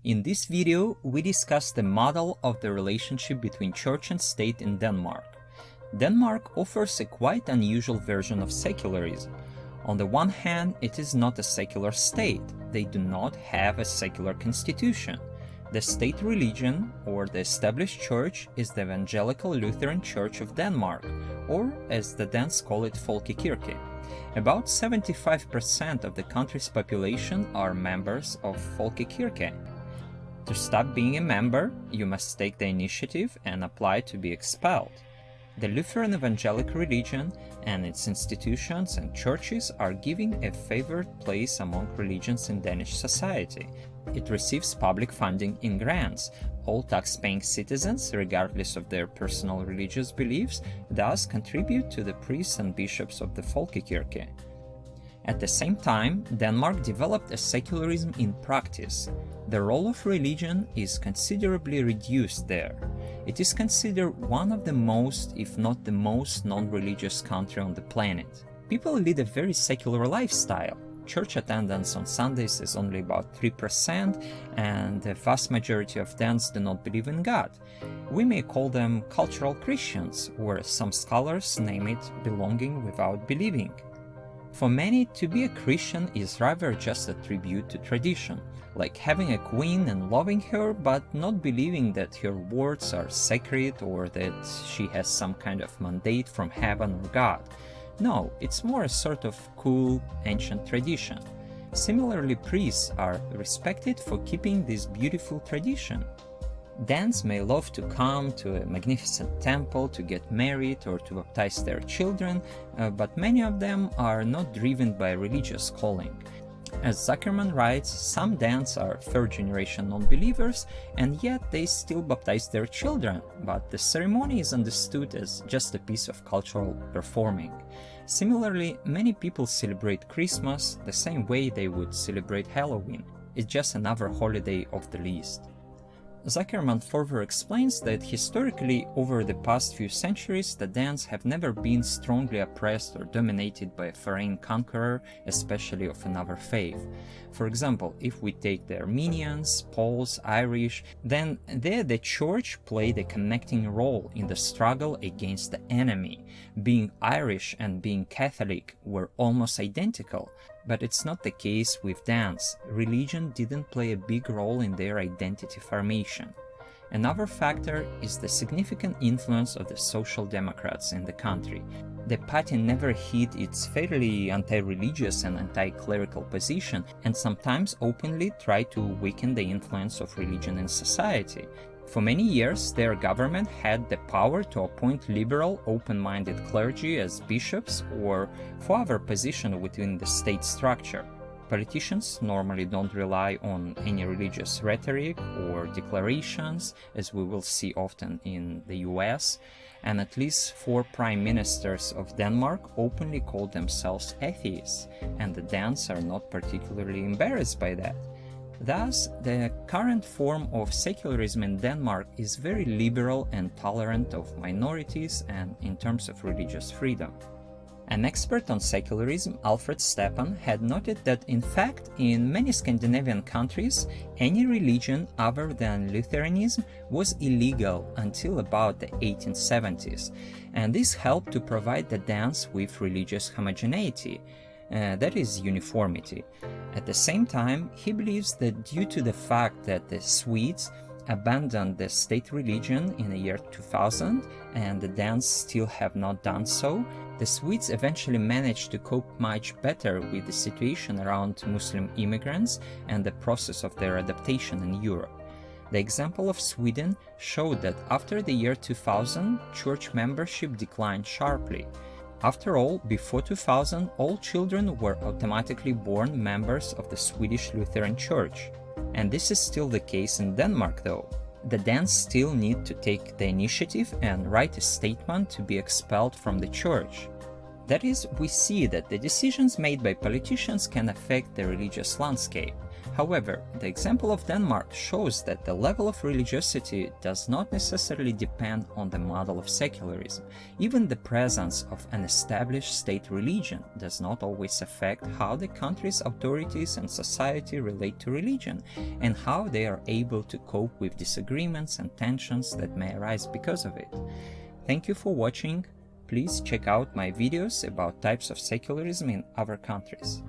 In this video, we discuss the model of the relationship between church and state in Denmark. Denmark offers a quite unusual version of secularism. On the one hand, it is not a secular state. They do not have a secular constitution. The state religion, or the established church, is the Evangelical Lutheran Church of Denmark, or as the Danes call it, Folkekirke. About 75% of the country's population are members of Folkekirke. To stop being a member, you must take the initiative and apply to be expelled. The Lutheran-evangelic religion and its institutions and churches are given a favored place among religions in Danish society. It receives public funding in grants. All tax-paying citizens, regardless of their personal religious beliefs, thus contribute to the priests and bishops of the Folkekirke. At the same time, Denmark developed a secularism in practice. The role of religion is considerably reduced there. It is considered one of the most, if not the most, non-religious country on the planet. People lead a very secular lifestyle. Church attendance on Sundays is only about 3%, and the vast majority of Danes do not believe in God. We may call them cultural Christians, or some scholars name it belonging without believing. For many, to be a Christian is rather just a tribute to tradition, like having a queen and loving her, but not believing that her words are sacred or that she has some kind of mandate from heaven or God. No, it's more a sort of cool, ancient tradition. Similarly, priests are respected for keeping this beautiful tradition. Danes may love to come to a magnificent temple to get married or to baptize their children, but many of them are not driven by religious calling. As Zuckerman writes, some Danes are third-generation non-believers, and yet they still baptize their children, but the ceremony is understood as just a piece of cultural performing. Similarly, many people celebrate Christmas the same way they would celebrate Halloween. It's just another holiday off the list. Zuckerman further explains that historically, over the past few centuries, the Danes have never been strongly oppressed or dominated by a foreign conqueror, especially of another faith. For example, if we take the Armenians, Poles, Irish, then there the church played a connecting role in the struggle against the enemy. Being Irish and being Catholic were almost identical. But it's not the case with Danes. Religion didn't play a big role in their identity formation. Another factor is the significant influence of the Social Democrats in the country. The party never hid its fairly anti-religious and anti-clerical position, and sometimes openly tried to weaken the influence of religion in society. For many years, their government had the power to appoint liberal, open-minded clergy as bishops or for other positions within the state structure. Politicians normally don't rely on any religious rhetoric or declarations, as we will see often in the US, and at least 4 prime ministers of Denmark openly call themselves atheists, and the Danes are not particularly embarrassed by that. Thus, the current form of secularism in Denmark is very liberal and tolerant of minorities and in terms of religious freedom. An expert on secularism, Alfred Stepan, had noted that in fact, in many Scandinavian countries, any religion other than Lutheranism was illegal until about the 1870s, and this helped to provide the Danes with religious homogeneity. That is uniformity. At the same time, he believes that due to the fact that the Swedes abandoned the state religion in the year 2000 and the Danes still have not done so, the Swedes eventually managed to cope much better with the situation around Muslim immigrants and the process of their adaptation in Europe. The example of Sweden showed that after the year 2000, church membership declined sharply. After all, before 2000, all children were automatically born members of the Swedish Lutheran Church. And this is still the case in Denmark, though. The Danes still need to take the initiative and write a statement to be expelled from the church. That is, we see that the decisions made by politicians can affect the religious landscape. However, the example of Denmark shows that the level of religiosity does not necessarily depend on the model of secularism. Even the presence of an established state religion does not always affect how the country's authorities and society relate to religion, and how they are able to cope with disagreements and tensions that may arise because of it. Thank you for watching. Please check out my videos about types of secularism in other countries.